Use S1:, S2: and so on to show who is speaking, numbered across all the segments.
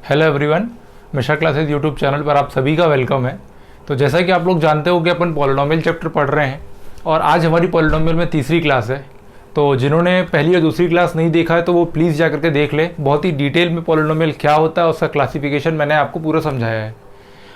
S1: Hello everyone, Mishra classes YouTube channel पर आप सभी का वेलकम है। तो जैसा कि आप लोग जानते हो कि अपन पॉलिनोमियल चैप्टर पढ़ रहे हैं और आज हमारी पॉलिनोमियल में तीसरी क्लास है। तो जिन्होंने पहली और दूसरी क्लास नहीं देखा है तो वो प्लीज़ जा करके देख ले। बहुत ही डिटेल में पॉलिनोमियल क्या होता है उसका क्लासिफिकेशन मैंने आपको पूरा समझाया है।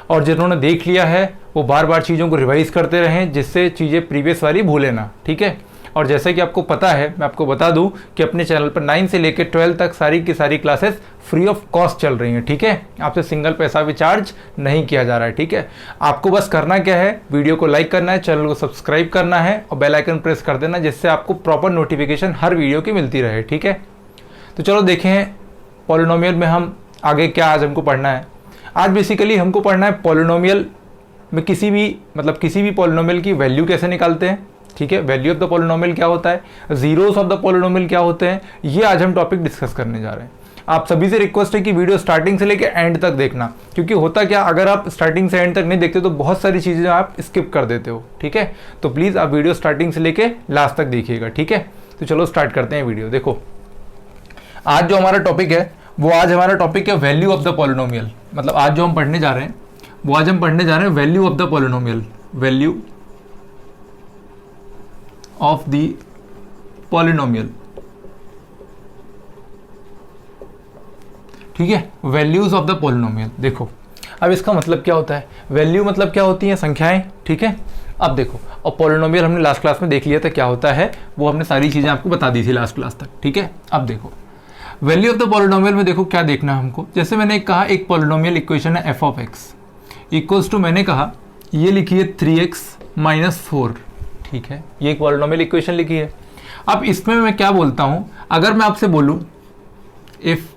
S1: और जिन्होंने देख लिया है वो बार बार चीज़ों को रिवाइज़ करते रहें जिससे चीज़ें प्रीवियस वाली भूलें ना, ठीक है। और जैसे कि आपको पता है, मैं आपको बता दूं कि अपने चैनल पर 9 से लेकर 12 तक सारी की सारी क्लासेस फ्री ऑफ कॉस्ट चल रही हैं, ठीक है। आपसे सिंगल पैसा भी चार्ज नहीं किया जा रहा है, ठीक है। आपको बस करना क्या है, वीडियो को लाइक करना है, चैनल को सब्सक्राइब करना है और बेल आइकन प्रेस कर देना जिससे आपको प्रॉपर नोटिफिकेशन हर वीडियो की मिलती रहे, ठीक है। तो चलो देखें पॉलिनोमियल में हम आगे क्या आज हमको पढ़ना है। आज बेसिकली हमको पढ़ना है पॉलिनोमियल में किसी भी पॉलिनोमियल की वैल्यू कैसे निकालते हैं, ठीक है। वैल्यू ऑफ द पॉलिनोमियल क्या होता है, जीरोस ऑफ द पॉलिनोमियल क्या होते हैं, ये आज हम टॉपिक डिस्कस करने जा रहे हैं। आप सभी से रिक्वेस्ट है कि वीडियो स्टार्टिंग से लेकर एंड तक देखना, क्योंकि होता क्या, अगर आप स्टार्टिंग से एंड तक नहीं देखते तो बहुत सारी चीज़ें आप स्किप कर देते हो, ठीक है। तो प्लीज़ आप वीडियो स्टार्टिंग से लेकर लास्ट तक देखिएगा, ठीक है। तो चलो स्टार्ट करते हैं वीडियो। देखो आज जो हमारा टॉपिक है वो आज हमारा टॉपिक है वैल्यू ऑफ द पॉलिनोमियल। मतलब आज जो हम पढ़ने जा रहे हैं वो आज हम पढ़ने जा रहे हैं value of the polynomial, value of the polynomial, ठीक है। Values of the polynomial. देखो अब इसका मतलब क्या होता है, वैल्यू मतलब क्या होती है, संख्याएं, ठीक है। अब देखो, और पॉलिनोमियल हमने लास्ट क्लास में देख लिया था क्या होता है, वो हमने सारी चीजें आपको बता दी थी लास्ट क्लास तक, ठीक है। अब देखो वैल्यू ऑफ द पॉलिनोमियल में देखो क्या देखना है हमको। जैसे मैंने कहा एक पॉलिनोमियल इक्वेशन है F of X equals to, मैंने कहा ये लिखी है 3x - 4, ठीक है। ये एक पॉलिनोमियल इक्वेशन लिखी है। अब इसमें मैं क्या बोलता हूं, अगर मैं आपसे बोलूं if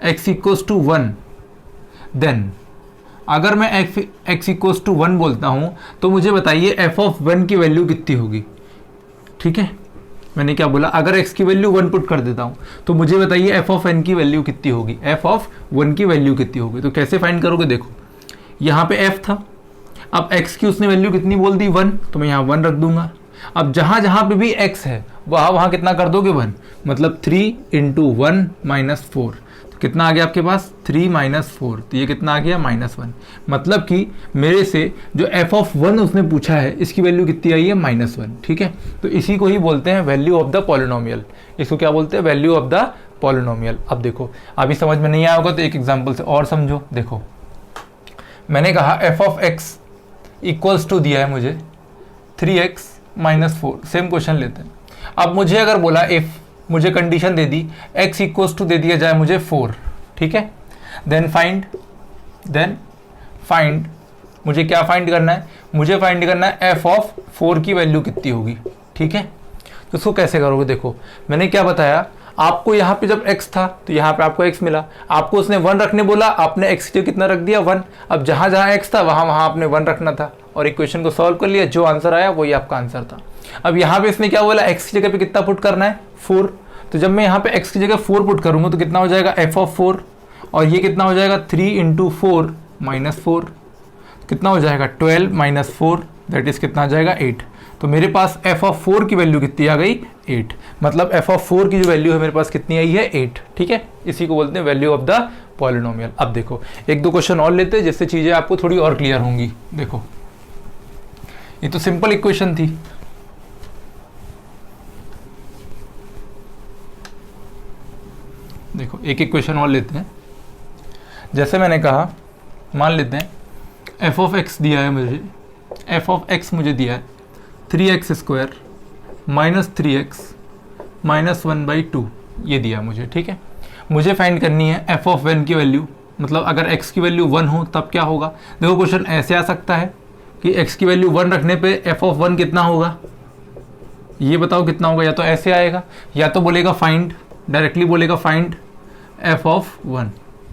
S1: x equals to 1 then, अगर मैं x इक्वल्स टू 1 बोलता हूं तो मुझे बताइए f ऑफ 1 की वैल्यू कितनी होगी, ठीक है। मैंने क्या बोला, अगर x की वैल्यू 1 पुट कर देता हूं तो मुझे बताइए f ऑफ n की वैल्यू कितनी होगी, f ऑफ 1 की वैल्यू कितनी होगी। तो कैसे फाइंड करोगे, देखो यहाँ पे f था, अब x की उसने वैल्यू कितनी बोल दी 1, तो मैं यहाँ 1 रख दूंगा। अब जहाँ जहाँ पे भी x है वहाँ कितना कर दोगे 1, मतलब 3 × 1 - 4, तो कितना आ गया आपके पास 3 - 4, तो ये कितना आ गया -1। मतलब कि मेरे से जो f ऑफ 1 उसने पूछा है इसकी वैल्यू कितनी आई है -1, ठीक है। तो इसी को ही बोलते हैं वैल्यू ऑफ द पॉलिनोमियल। इसको क्या बोलते हैं, वैल्यू ऑफ द पॉलिनोमियल। अब देखो अभी समझ में नहीं आया होगा तो एक एग्जाम्पल से और समझो। देखो मैंने कहा f of x equals to दिया है मुझे 3x - 4, सेम क्वेश्चन लेते हैं। अब मुझे अगर बोला इफ, मुझे कंडीशन दे दी x इक्वल्स टू दे दिया जाए मुझे 4, ठीक है। देन फाइंड मुझे क्या फाइंड करना है, मुझे फाइंड करना है f ऑफ 4 की वैल्यू कितनी होगी, ठीक है। तो इसको कैसे करोगे, देखो मैंने क्या बताया आपको, यहाँ पे जब x था तो यहाँ पे आपको x मिला, आपको उसने 1 रखने बोला, आपने x की जगह कितना रख दिया 1। अब जहाँ जहाँ x था वहाँ वहाँ आपने 1 रखना था और इक्वेशन को सॉल्व कर लिया, जो आंसर आया वही आपका आंसर था। अब यहाँ पे इसने क्या बोला, x की जगह पे कितना पुट करना है 4, तो जब मैं यहाँ पे x की जगह 4 पुट करूँगा तो कितना हो जाएगा f ऑफ 4, और ये कितना हो जाएगा 3 × 4 - 4, कितना हो जाएगा 12 - 4, दैट इज कितना आ जाएगा 8। तो मेरे पास f ऑफ 4 की वैल्यू कितनी आ गई 8, मतलब f ऑफ 4 की जो वैल्यू है मेरे पास कितनी आई है 8, ठीक है। इसी को बोलते हैं वैल्यू ऑफ द पॉलिनोमियल। अब देखो एक दो क्वेश्चन और लेते हैं जिससे चीजें आपको थोड़ी और क्लियर होंगी। देखो ये तो सिंपल इक्वेशन थी, देखो एक इक्वेशन और लेते हैं। जैसे मैंने कहा, मान लेते हैं f ऑफ x दिया है मुझे, f ऑफ x मुझे दिया है 3x² - 3x - 1/2, ये दिया मुझे, ठीक है। मुझे फाइंड करनी है f ऑफ 1 की वैल्यू, मतलब अगर x की वैल्यू 1 हो तब क्या होगा। देखो क्वेश्चन ऐसे आ सकता है कि x की वैल्यू 1 रखने पे f ऑफ 1 कितना होगा, ये बताओ कितना होगा। या तो ऐसे आएगा या तो बोलेगा फाइंड, डायरेक्टली बोलेगा फाइंड f ऑफ 1,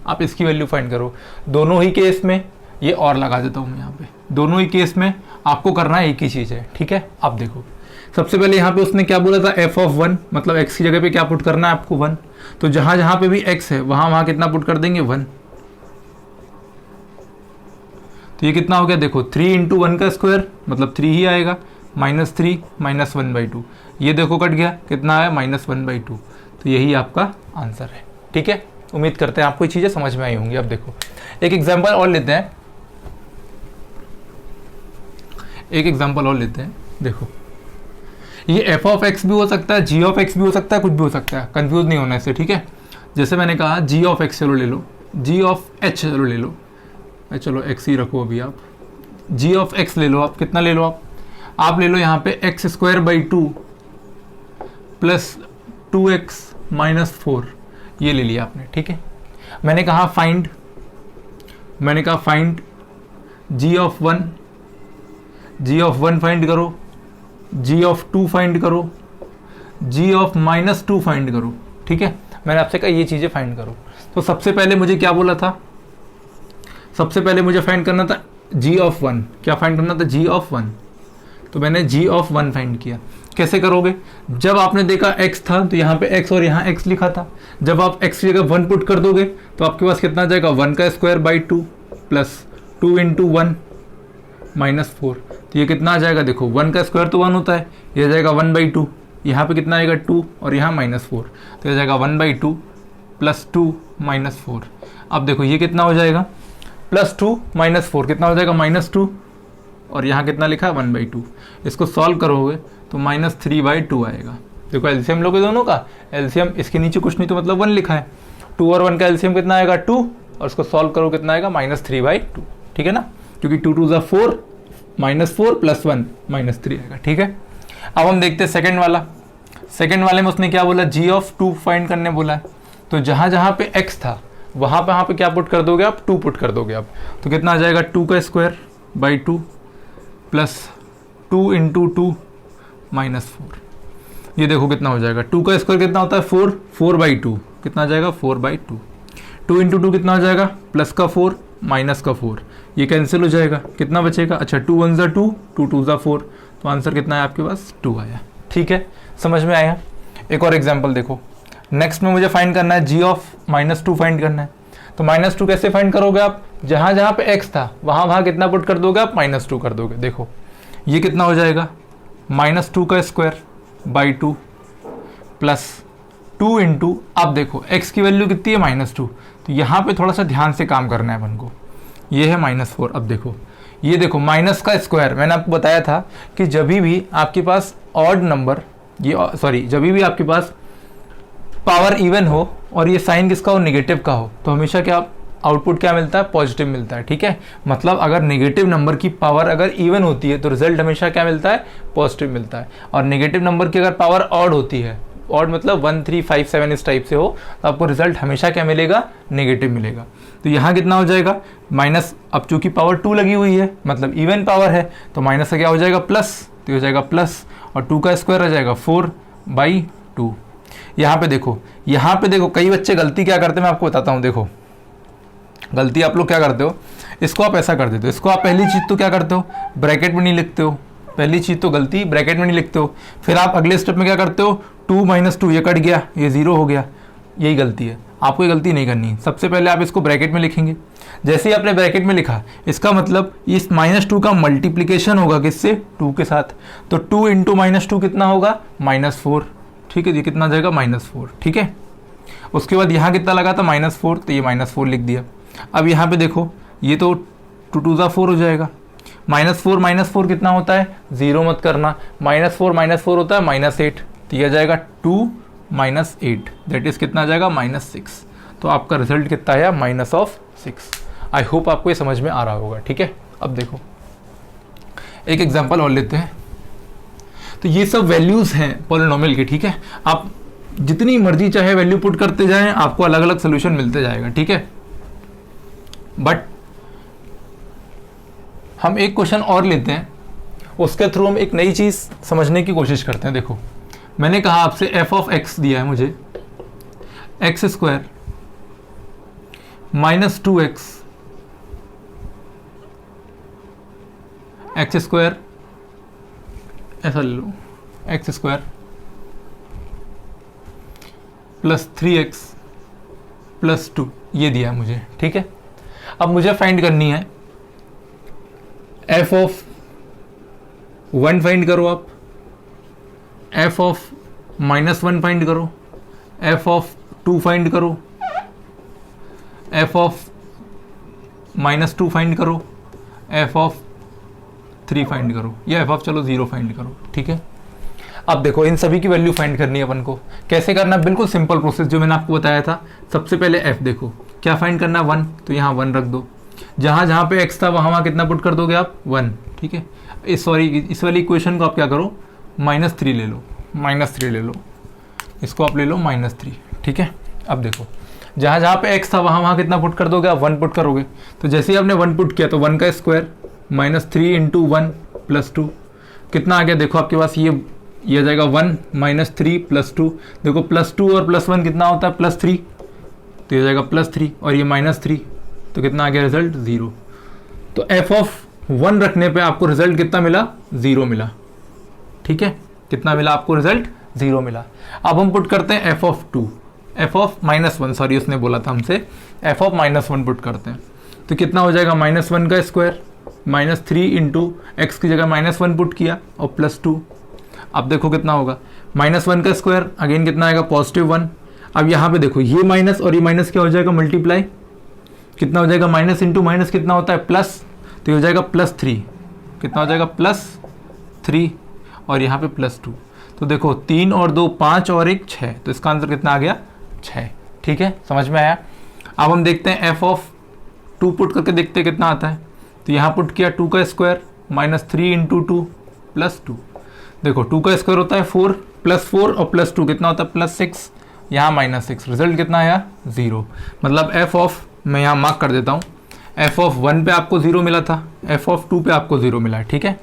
S1: आप इसकी वैल्यू फाइंड करो। दोनों ही केस में, ये और लगा देता हूँ मैं यहाँ पे, दोनों ही केस में आपको करना है एक ही चीज़ है, ठीक है। अब देखो सबसे पहले यहाँ पे उसने क्या बोला था f ऑफ 1, मतलब x की जगह पे क्या पुट करना है आपको 1, तो जहाँ जहाँ पे भी x है वहाँ वहाँ कितना पुट कर देंगे 1, तो ये कितना हो गया, देखो 3 × 1 का स्क्वायर मतलब 3 ही आएगा, -3 - 1/2, ये देखो कट गया, कितना आया -1/2, तो यही आपका आंसर है, ठीक है। उम्मीद करते हैं आपको ये चीज़ें समझ में आई होंगी। अब देखो एक एग्जाम्पल और लेते हैं, देखो ये एफ ऑफ एक्स भी हो सकता है, जी ऑफ एक्स भी हो सकता है, कुछ भी हो सकता है, कंफ्यूज नहीं होना इससे, ठीक है। जैसे मैंने कहा जी ऑफ एक्स चलो ले लो, जी ऑफ एच चलो ले लो, चलो एक्स ही रखो अभी आप, जी ऑफ एक्स ले लो आप, कितना ले लो आप ले लो यहाँ पे x square by 2 plus 2x minus 4, ये ले लिया आपने, ठीक है। मैंने कहा फाइंड जी ऑफ 1, फाइंड करो, जी ऑफ 2 फाइंड करो, जी ऑफ माइनस 2 फाइंड करो, ठीक है। मैंने आपसे कहा ये चीज़ें फाइंड करो। तो सबसे पहले मुझे क्या बोला था, सबसे पहले मुझे फाइंड करना था जी ऑफ 1, क्या फाइंड करना था, जी ऑफ 1। तो मैंने जी ऑफ 1 फाइंड किया। कैसे करोगे, जब आपने देखा x था तो यहाँ पे x और यहाँ x लिखा था, जब आप x की जगह 1 पुट कर दोगे तो आपके पास कितना आ जाएगा, 1 का square by 2 plus 2 into 1 minus 4। तो ये कितना आ जाएगा, देखो 1 का स्क्वायर तो 1 होता है, ये आ जाएगा 1 बाई 2, यहाँ पे कितना आएगा 2 और यहाँ माइनस 4, तो ये आ जाएगा 1 बाई 2 प्लस 2 माइनस 4। अब देखो ये कितना हो जाएगा, प्लस 2 माइनस 4 कितना हो जाएगा, माइनस 2, और यहाँ कितना लिखा है 1 बाई 2। इसको सॉल्व करोगे तो माइनस 3 बाई 2 आएगा। देखो एलसीएम लोगे दोनों का, एलसीएम इसके नीचे कुछ नहीं तो मतलब 1 लिखा है, 2 और 1 का एलसीएम कितना आएगा 2, और उसको सॉल्व करो कितना आएगा, माइनस 3 बाई 2, ठीक है ना, क्योंकि 2 2 ज़ा 4, माइनस 4 प्लस 1 माइनस 3 आएगा, ठीक है। अब हम देखते हैं सेकेंड वाले में उसने क्या बोला, जी ऑफ 2 फाइंड करने बोला है। तो जहाँ जहाँ पे x था वहाँ पे क्या पुट कर दोगे आप, 2 पुट कर दोगे आप। तो कितना आ जाएगा, 2 का square by 2 plus 2 into 2 minus 4। ये देखो कितना हो जाएगा, 2 का स्क्वायर कितना होता है 4, 4 बाई 2 कितना आ जाएगा 4 बाई 2, 2 इंटू 2 कितना हो जाएगा, प्लस का 4 माइनस का 4, ये कैंसिल हो जाएगा, कितना बचेगा, अच्छा 2 1 ज़ा 2, 2 2 ज़ा 4, तो आंसर कितना है आपके पास 2 आया, ठीक है, समझ में आया। एक और एग्जाम्पल देखो, नेक्स्ट में मुझे फाइंड करना है जी ऑफ माइनस 2 फाइंड करना है। तो माइनस 2 कैसे फाइंड करोगे आप, जहाँ जहाँ पे x था वहाँ कितना पुट कर दोगे आप, माइनस 2 कर दोगे। देखो ये कितना हो जाएगा, माइनस 2 का स्क्वायर बाई 2 प्लस 2 इंटू, अब देखो x की वैल्यू कितनी है माइनस 2, तो यहाँ पे थोड़ा सा ध्यान से काम करना है अपन को, ये है माइनस 4। अब देखो ये देखो माइनस का स्क्वायर, मैंने आपको बताया था कि जब भी आपके पास ऑड नंबर, जब भी आपके पास पावर इवन हो और ये साइन किसका हो, नेगेटिव का हो, तो हमेशा क्या आउटपुट क्या मिलता है, पॉजिटिव मिलता है, ठीक है। मतलब अगर नेगेटिव नंबर की पावर अगर इवन होती है तो रिजल्ट हमेशा क्या मिलता है, पॉजिटिव मिलता है। और नेगेटिव नंबर की अगर पावर ऑड होती है, ऑड मतलब 1 3 5 7 इस टाइप से हो, तो आपको रिजल्ट हमेशा क्या मिलेगा, नेगेटिव मिलेगा। तो यहाँ कितना हो जाएगा माइनस, अब चूंकि पावर 2 लगी हुई है मतलब इवन पावर है, तो माइनस का क्या हो जाएगा प्लस, तो हो जाएगा प्लस, और 2 का स्क्वायर हो जाएगा 4 बाई 2। यहाँ पे देखो कई बच्चे गलती क्या करते हैं, मैं आपको बताता हूँ। देखो गलती आप लोग क्या करते हो, इसको आप ऐसा कर देते हो, इसको आप पहली चीज़ तो क्या करते हो, ब्रैकेट में नहीं लिखते हो, पहली चीज़ तो गलती ब्रैकेट में नहीं लिखते हो। फिर आप अगले स्टेप में क्या करते हो, 2 माइनस 2 ये कट गया, ये 0 हो गया, यही गलती है। आपको ये गलती नहीं करनी। सबसे पहले आप इसको ब्रैकेट में लिखेंगे, जैसे ही आपने ब्रैकेट में लिखा इसका मतलब इस माइनस 2 का मल्टीप्लीकेशन होगा किससे, 2 के साथ। तो 2 इंटू माइनस 2 कितना होगा, -4, ठीक है। ये कितना जाएगा -4, ठीक है। उसके बाद यहाँ कितना लगा था -4, तो ये -4 लिख दिया। अब यहाँ पे देखो ये तो 2 2 ज़ा 4 हो जाएगा, -4 कितना होता है, 0 मत करना, -4 होता है -8, तो यह जाएगा 2 - 8 दैट इज कितना आ जाएगा -6। तो आपका रिजल्ट कितना आया, -6। आई होप आपको ये समझ में आ रहा होगा, ठीक है। अब देखो एक एग्जांपल और लेते हैं। तो ये सब वैल्यूज़ हैं पॉलिनोमियल की, ठीक है। आप जितनी मर्जी चाहे वैल्यू पुट करते जाएं, आपको अलग अलग सोल्यूशन मिलते जाएगा, ठीक है। बट हम एक क्वेश्चन और लेते हैं, उसके थ्रू हम एक नई चीज़ समझने की कोशिश करते हैं। देखो मैंने कहा आपसे एफ ऑफ एक्स दिया है मुझे, x square -2x x square, ऐसा ले लो, एक्स स्क्वायर +3x +2 ये दिया है मुझे, ठीक है। अब मुझे फाइंड करनी है एफ ऑफ 1 फाइंड करो आप, एफ ऑफ -1 फाइंड करो, एफ ऑफ 2 फाइंड करो, एफ ऑफ -2 फाइंड करो, एफ ऑफ 3 फाइंड करो, या एफ ऑफ चलो 0 फाइंड करो, ठीक है। अब देखो इन सभी की वैल्यू फाइंड करनी है अपन को। कैसे करना, बिल्कुल सिंपल प्रोसेस जो मैंने आपको बताया था। सबसे पहले एफ देखो क्या फाइंड करना है, 1, तो यहाँ 1 रख दो। जहाँ जहाँ पे एक्स था वहाँ कितना पुट कर दोगे आप, 1, ठीक है। इस वाली इक्वेशन को आप क्या करो, -3 ले लो, -3 ले लो, इसको आप ले लो -3, ठीक है। अब देखो जहाँ जहाँ पे x था वहाँ कितना पुट कर दोगे आप, 1 पुट करोगे। तो जैसे ही आपने 1 पुट किया तो 1 का स्क्वायर -3 × 1 + 2 कितना आ गया, देखो आपके पास ये आ जाएगा 1 -3 + 2। देखो +2 और +1 कितना होता है, +3, तो ये जाएगा +3 और ये -3, तो कितना आ गया रिजल्ट, 0। तो f ऑफ 1 रखने पे आपको रिजल्ट कितना मिला, 0 मिला, ठीक है। कितना मिला आपको रिजल्ट, 0 मिला। अब हम पुट करते हैं f of 2, f of -1, sorry उसने बोला था हमसे, f ऑफ -1 पुट करते हैं। तो कितना हो जाएगा, -1 का स्क्वायर -3 × x की जगह -1 पुट किया और +2। अब देखो कितना होगा, -1 का स्क्वायर अगेन कितना आएगा, +1। अब यहाँ पे देखो ये माइनस और ये माइनस क्या हो जाएगा, मल्टीप्लाई, कितना हो जाएगा, माइनस इंटू माइनस कितना होता है, प्लस, तो ये हो जाएगा +3, कितना हो जाएगा, +3 और यहाँ पे +2। तो देखो 3 और 2 5 और 1 6, तो इसका आंसर कितना आ गया, 6, ठीक है। समझ में आया। अब हम देखते हैं f ऑफ 2 पुट करके देखते हैं कितना आता है। तो यहाँ पुट किया 2 का स्क्वायर -3 × 2 +2। देखो 2 का स्क्वायर होता है 4, +4 और +2 कितना होता है, +6, यहाँ -6, रिजल्ट कितना आया, 0। मतलब f ऑफ, मैं यहाँ मार्क कर देता हूँ, f ऑफ 1 पे आपको 0 मिला था, f ऑफ 2 पे आपको 0 मिला है, ठीक है।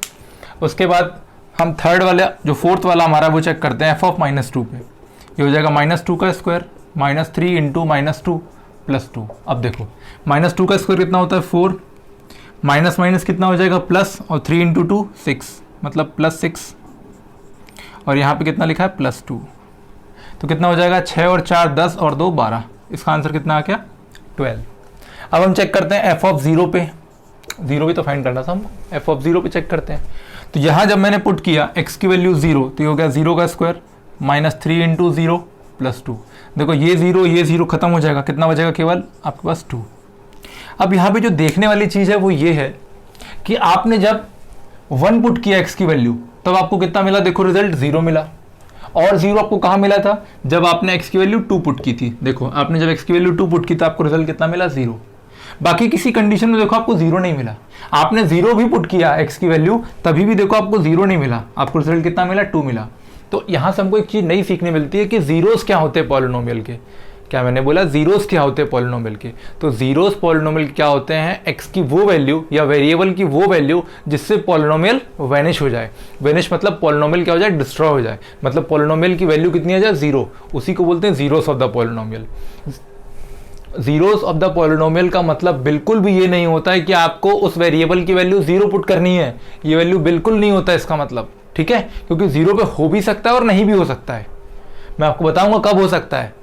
S1: उसके बाद हम थर्ड वाला जो फोर्थ वाला हमारा वो चेक करते हैं, f ऑफ -2 पे। ये हो जाएगा -2 का स्क्वायर -3 × -2 +2। अब देखो -2 का स्क्वायर कितना होता है, 4, माइनस माइनस कितना हो जाएगा, प्लस, और 3 × 2 6, मतलब +6, और यहाँ पे कितना लिखा है, +2। तो कितना हो जाएगा, 6 और 4 10 और 2 12, इसका आंसर कितना आ गया, 12। अब हम चेक करते हैं f ऑफ 0 पे, 0 भी तो फाइंड करना था हमको, f ऑफ 0 पे चेक करते हैं। तो यहाँ जब मैंने पुट किया x की वैल्यू 0, तो ये हो गया 0 का स्क्वायर -3 × 0 +2। देखो ये 0 खत्म हो जाएगा, कितना बचेगा, केवल आपके पास 2। अब यहाँ पे जो देखने वाली चीज़ है वो ये है कि आपने जब 1 पुट किया x की वैल्यू, तब आपको कितना मिला, देखो रिजल्ट 0 मिला। और 0 आपको कहाँ मिला था, जब आपने x की वैल्यू 2 पुट की थी। देखो आपने जब x की वैल्यू 2 पुट की तो आपको रिजल्ट कितना मिला, 0। बाकी किसी कंडीशन में देखो आपको 0 नहीं मिला। आपने 0 भी पुट किया x की वैल्यू, तभी भी देखो आपको 0 नहीं मिला, आपको रिजल्ट कितना मिला, 2 मिला। तो यहाँ से हमको एक चीज़ नई सीखने मिलती है कि जीरोस क्या होते हैं पॉलिनोमियल के। क्या मैंने बोला, जीरोस क्या होते हैं पॉलिनोमियल के। तो जीरोस पॉलिनोमियल क्या होते हैं, x की वो वैल्यू या वेरिएबल की वो वैल्यू जिससे पॉलिनोमियल वैनिश हो जाए। वैनिश मतलब पॉलिनोमियल क्या हो जाए, डिस्ट्रॉय हो जाए, मतलब पॉलिनोमियल की वैल्यू कितनी आ जाए, 0। उसी को बोलते हैं zeros of the polynomial. Zeros of the polynomial का मतलब बिल्कुल भी ये नहीं होता है कि आपको उस वेरिएबल की वैल्यू 0 पुट करनी है, ये वैल्यू बिल्कुल नहीं होता है इसका मतलब, ठीक है। क्योंकि 0 पे हो भी सकता है और नहीं भी हो सकता है। मैं आपको बताऊंगा कब हो सकता है।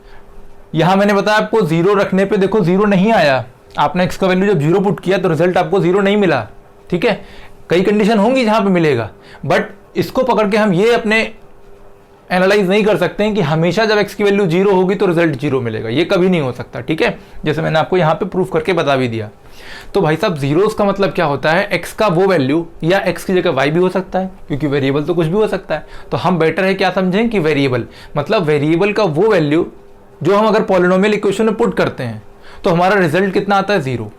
S1: यहां मैंने बताया आपको 0 रखने पे देखो 0 नहीं आया, आपने x का वैल्यू जब 0 पुट किया तो रिजल्ट आपको 0 नहीं मिला, ठीक है। कई कंडीशन होंगी जहां पे मिलेगा, बट इसको पकड़ के हम ये अपने एनालाइज नहीं कर सकते हैं कि हमेशा जब x की वैल्यू 0 होगी तो रिजल्ट 0 मिलेगा, ये कभी नहीं हो सकता, ठीक है। जैसे मैंने आपको यहाँ पे प्रूफ करके बता भी दिया। तो भाई साहब जीरोस का मतलब क्या होता है, x का वो वैल्यू, या x की जगह y भी हो सकता है, क्योंकि वेरिएबल तो कुछ भी हो सकता है। तो हम बेटर है क्या समझें कि वेरिएबल मतलब वेरिएबल का वो वैल्यू जो हम अगर पॉलिनोमियल इक्वेशन में पुट करते हैं तो हमारा रिजल्ट कितना आता है, 0।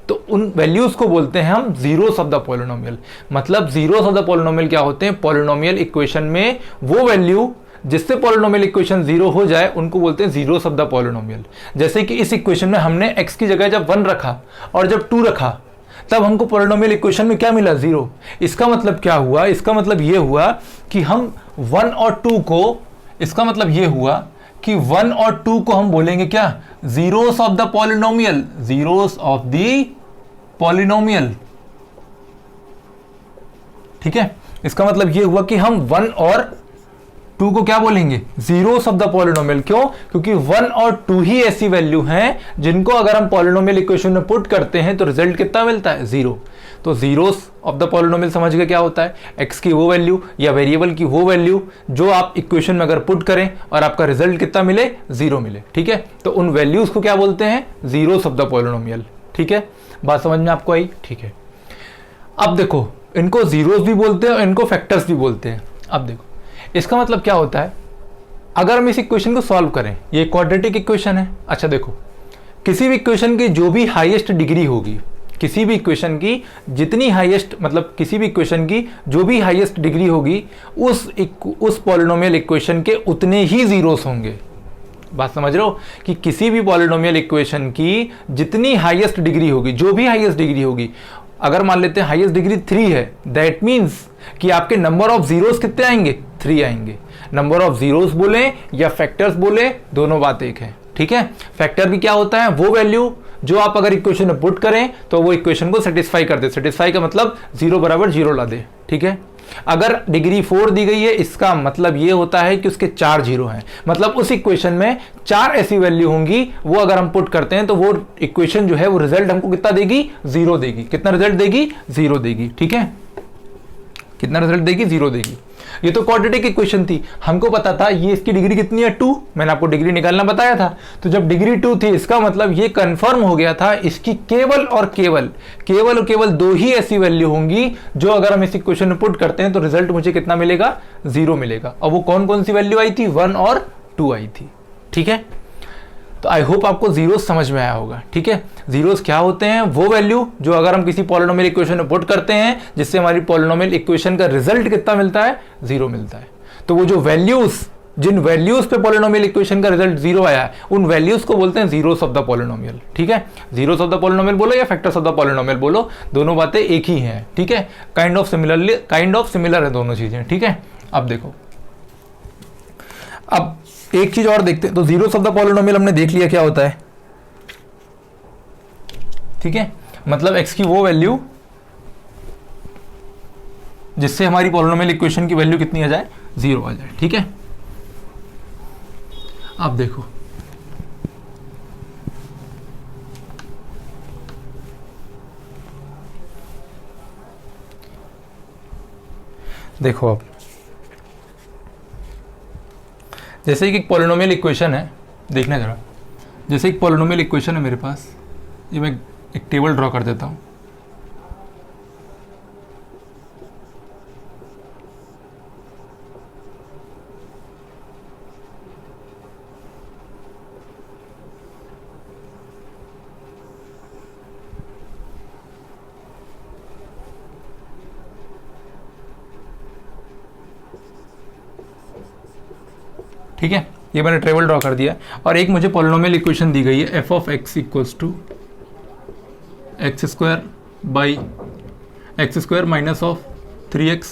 S1: तो उन वैल्यूज को बोलते हैं हम जीरोस ऑफ द पॉलिनोमियल। मतलब जीरोस ऑफ द पॉलिनोमियल क्या होते हैं, पॉलिनोमियल इक्वेशन में वो वैल्यू जिससे पॉलिनोमियल इक्वेशन 0 हो जाए उनको बोलते हैं जीरोस ऑफ द पॉलिनोमियल। जैसे कि इस इक्वेशन में हमने x की जगह जब 1 रखा और जब 2 रखा, तब हमको पॉलिनोमियल इक्वेशन में क्या मिला, 0। इसका मतलब क्या हुआ, इसका मतलब ये हुआ कि हम 1 और 2 को, इसका मतलब ये हुआ कि 1 और 2 को हम बोलेंगे क्या, zeros of the polynomial, zeros of the polynomial, ठीक है। इसका मतलब ये हुआ कि हम 1 और 2 को क्या बोलेंगे, जीरोस ऑफ द पॉलिनोमियल। क्यों? क्योंकि 1 और 2 ही ऐसी वैल्यू हैं जिनको अगर हम पॉलिनोमियल इक्वेशन में पुट करते हैं तो रिजल्ट कितना मिलता है, 0। तो जीरोस ऑफ द पॉलिनोमियल समझ गए क्या होता है, एक्स की वो वैल्यू या वेरिएबल की वो वैल्यू जो आप इक्वेशन में अगर पुट करें और आपका रिजल्ट कितना मिले, 0 मिले। ठीक है, तो उन वैल्यूज को क्या बोलते हैं, जीरोस ऑफ द पॉलिनोमियल। ठीक है, बात समझ में आपको आई? ठीक है, अब देखो इनको जीरोस भी बोलते हैं और इनको फैक्टर्स भी बोलते हैं। अब देखो इसका मतलब क्या होता है, अगर हम इस इक्वेशन को सॉल्व करें, ये क्वाड्रेटिक इक्वेशन है। अच्छा देखो, किसी भी इक्वेशन की जो भी हाईएस्ट डिग्री होगी, किसी भी इक्वेशन की जितनी हाईएस्ट, मतलब किसी भी इक्वेशन की जो भी हाईएस्ट डिग्री होगी, उस पॉलिनोमियल इक्वेशन के उतने ही जीरोस होंगे। बात समझ रहे हो कि किसी भी पॉलिनोमियल इक्वेशन की जितनी हाईएस्ट डिग्री होगी, जो भी हाईएस्ट डिग्री होगी, अगर मान लेते हैं हाईएस्ट डिग्री 3 है, दैट मीन्स कि आपके नंबर ऑफ जीरोस कितने आएंगे, 3 आएंगे। नंबर ऑफ जीरोस बोले या फैक्टर्स बोले, दोनों बात एक है। ठीक है, फैक्टर भी क्या होता है, वो वैल्यू जो आप अगर इक्वेशन में पुट करें तो वो इक्वेशन को सेटिस्फाई कर दे। सेटिस्फाई का मतलब 0 बराबर 0 ला दे। ठीक है, अगर डिग्री 4 दी गई है, इसका मतलब ये होता है कि उसके 4 जीरो हैं, मतलब उस इक्वेशन में 4 ऐसी वैल्यू होंगी, वो अगर हम पुट करते हैं तो वो इक्वेशन जो है वो रिजल्ट हमको कितना देगी, 0 देगी। कितना रिजल्ट देगी, 0 देगी। ठीक है, कितना रिजल्ट देगी, 0 देगी। ये तो क्वाड्रेटिक इक्वेशन थी, हमको पता था ये इसकी डिग्री कितनी है, 2। मैंने आपको डिग्री निकालना बताया था। तो जब डिग्री 2 थी, इसका मतलब ये कंफर्म हो गया था इसकी केवल और केवल 2 ही ऐसी वैल्यू होंगी जो अगर हम इस इक्वेशन में पुट करते हैं तो रिजल्ट मुझे कितना मिलेगा, 0 मिलेगा। और वो कौन कौन सी वैल्यू आई थी, 1 और 2 आई थी। ठीक है, तो आई होप आपको जीरोस समझ में आया होगा। ठीक है, जीरोस क्या होते हैं, वो वैल्यू जो अगर हम किसी पॉलिनोमियल इक्वेशन में पुट करते हैं जिससे हमारी पॉलिनोमियल इक्वेशन का रिजल्ट कितना मिलता है, 0 मिलता है। तो वो जो वैल्यूज, जिन वैल्यूज पे पॉलिनोमियल इक्वेशन का रिजल्ट 0 आया है, उन वैल्यूज को बोलते हैं जीरोस ऑफ द पॉलिनोमियल। ठीक है, जीरोस ऑफ द पॉलिनोमियल बोलो या फैक्टर्स ऑफ द पॉलिनोमियल बोलो, दोनों बातें एक ही हैं। ठीक है, काइंड ऑफ सिमिलर है दोनों चीजें। ठीक है, अब देखो, अब एक चीज और देखते हैं। तो जीरोस ऑफ द पॉलिनोमियल हमने देख लिया क्या होता है। ठीक है, मतलब एक्स की वो वैल्यू जिससे हमारी पॉलिनोमियल इक्वेशन की वैल्यू कितनी आ जाए, 0 आ जाए। ठीक है, अब देखो देखो अब जैसे कि एक पॉलिनोमियल इक्वेशन है, देखना जरा, जैसे एक पॉलिनोमियल इक्वेशन है मेरे पास, ये मैं एक टेबल ड्रॉ कर देता हूँ। ठीक है, ये मैंने टेबल ड्रॉ कर दिया और एक मुझे पॉलिनोमियल इक्वेशन दी गई है, F of X equals to X square minus of 3x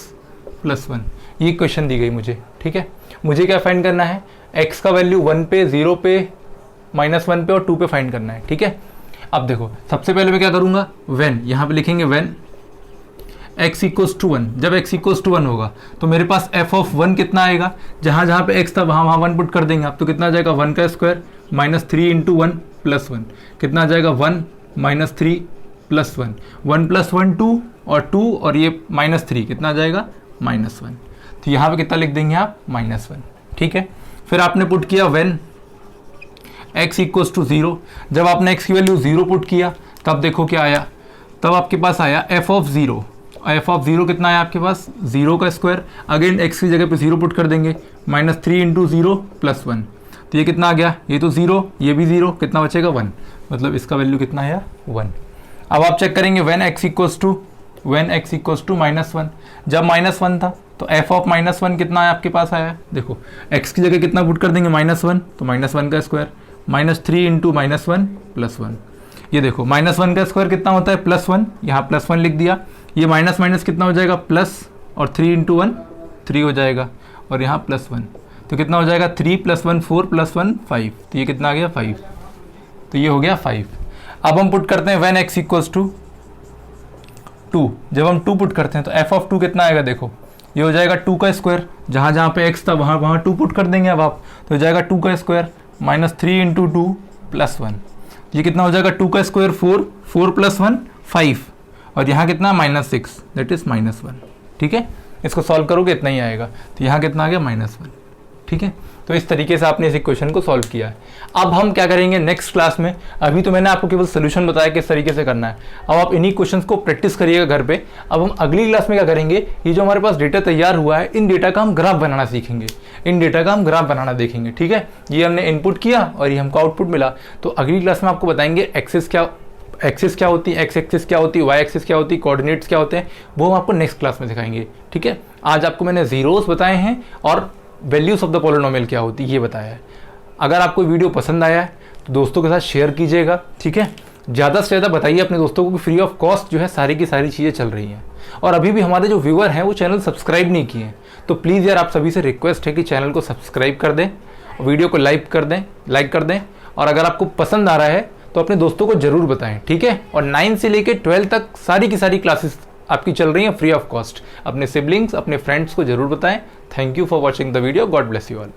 S1: plus 1, ये इक्वेशन दी गई मुझे। ठीक है, मुझे क्या फाइंड करना है, x का वैल्यू 1 पे, 0 पे, -1 पे और 2 पे फाइंड करना है। ठीक है, अब देखो सबसे पहले मैं क्या करूंगा, व्हेन, यहाँ पे लिखेंगे व्हेन x इक्वल्स टू 1, जब x इक्वल्स टू 1 होगा तो मेरे पास f ऑफ 1 कितना आएगा, जहाँ जहाँ पे x था वहाँ 1 पुट कर देंगे आप, तो कितना आ जाएगा 1 का स्क्वायर माइनस 3 इंटू 1 प्लस 1, कितना आ जाएगा 1 माइनस 3 प्लस 1, 1 प्लस 1 2 और 2 और ये -3 कितना आ जाएगा -1, तो यहाँ पे कितना लिख देंगे आप -1। ठीक है, फिर आपने पुट किया व्हेन x इक्वल्स टू 0, जब आपने x की वैल्यू 0 पुट किया तब देखो क्या आया, तब आपके पास आया f ऑफ 0, एफ ऑफ 0 कितना है आपके पास, 0 का स्क्वायर, अगेन x की जगह पे 0 पुट कर देंगे, -3 इंटू 0 प्लस 1, तो ये कितना आ गया, ये तो 0, ये भी 0, कितना बचेगा 1, मतलब इसका वैल्यू कितना आया 1। अब आप चेक करेंगे व्हेन x इक्वल्स टू -1, जब -1 था तो f ऑफ -1 कितना है आपके पास आया, देखो x की जगह कितना पुट कर देंगे -1, तो -1 का स्क्वायर, -3 इंटू -1 प्लस 1, ये देखो -1 का स्क्वायर कितना होता है +1, यहाँ +1 लिख दिया, ये माइनस माइनस कितना हो जाएगा प्लस, और 3 इंटू 1 3 हो जाएगा, और यहाँ +1, तो कितना हो जाएगा 3 + 1 4 + 1 5, तो ये कितना आ गया 5, तो ये हो गया 5। अब हम पुट करते हैं व्हेन x इक्वल्स टू 2, जब हम 2 पुट करते हैं तो f ऑफ 2 कितना आएगा, देखो ये हो जाएगा 2 का स्क्वायर, जहाँ जहाँ पे x था वहाँ वहाँ 2 पुट कर देंगे अब आप, तो हो जाएगा 2 का स्क्वायर माइनस 3 इंटू 2 प्लस 1। ये कितना हो जाएगा 2 का स्क्वायर 4, 4 प्लस 1 5, और यहाँ कितना -6 दैट इज -1। ठीक है, इसको सॉल्व करोगे इतना ही आएगा, तो यहाँ कितना आ गया -1। ठीक है, तो इस तरीके से आपने इस इक्वेशन को सॉल्व किया है। अब हम क्या करेंगे नेक्स्ट क्लास में, अभी तो मैंने आपको केवल सोल्यूशन बताया किस तरीके से करना है, अब आप इन्हीं क्वेश्चंस को प्रैक्टिस करिएगा घर पे। अब हम अगली क्लास में क्या करेंगे, ये जो हमारे पास डेटा तैयार हुआ है, इन डेटा का हम ग्राफ बनाना सीखेंगे, इन डेटा का हम ग्राफ बनाना देखेंगे। ठीक है, ये हमने इनपुट किया और ये हमको आउटपुट मिला, तो अगली क्लास में आपको बताएंगे एक्सिस क्या होती है, एक्स एक्सिस क्या होती है, वाई एक्सिस क्या होती है, कोऑर्डिनेट्स क्या होते हैं, वो हम आपको नेक्स्ट क्लास में सिखाएंगे। ठीक है, आज आपको मैंने जीरोस बताए हैं और वैल्यूज ऑफ द पॉलिनोमियल क्या होती है ये बताया है। अगर आपको वीडियो पसंद आया है तो दोस्तों के साथ शेयर कीजिएगा। ठीक है, ज़्यादा से ज़्यादा बताइए अपने दोस्तों को कि फ्री ऑफ कॉस्ट जो है सारी की सारी चीज़ें चल रही हैं। और अभी भी हमारे जो व्यूअर हैं वो चैनल सब्सक्राइब नहीं किए हैं, तो प्लीज़ यार आप सभी से रिक्वेस्ट है कि चैनल को सब्सक्राइब कर दें, वीडियो को लाइक कर दें, और अगर आपको पसंद आ रहा है तो अपने दोस्तों को ज़रूर बताएं। ठीक है, और 9 से लेकर 12 तक सारी की सारी क्लासेस आपकी चल रही हैं फ्री ऑफ कॉस्ट। अपने सिबलिंग्स, अपने फ्रेंड्स को जरूर बताएं। Thank you for watching the video, God bless you all.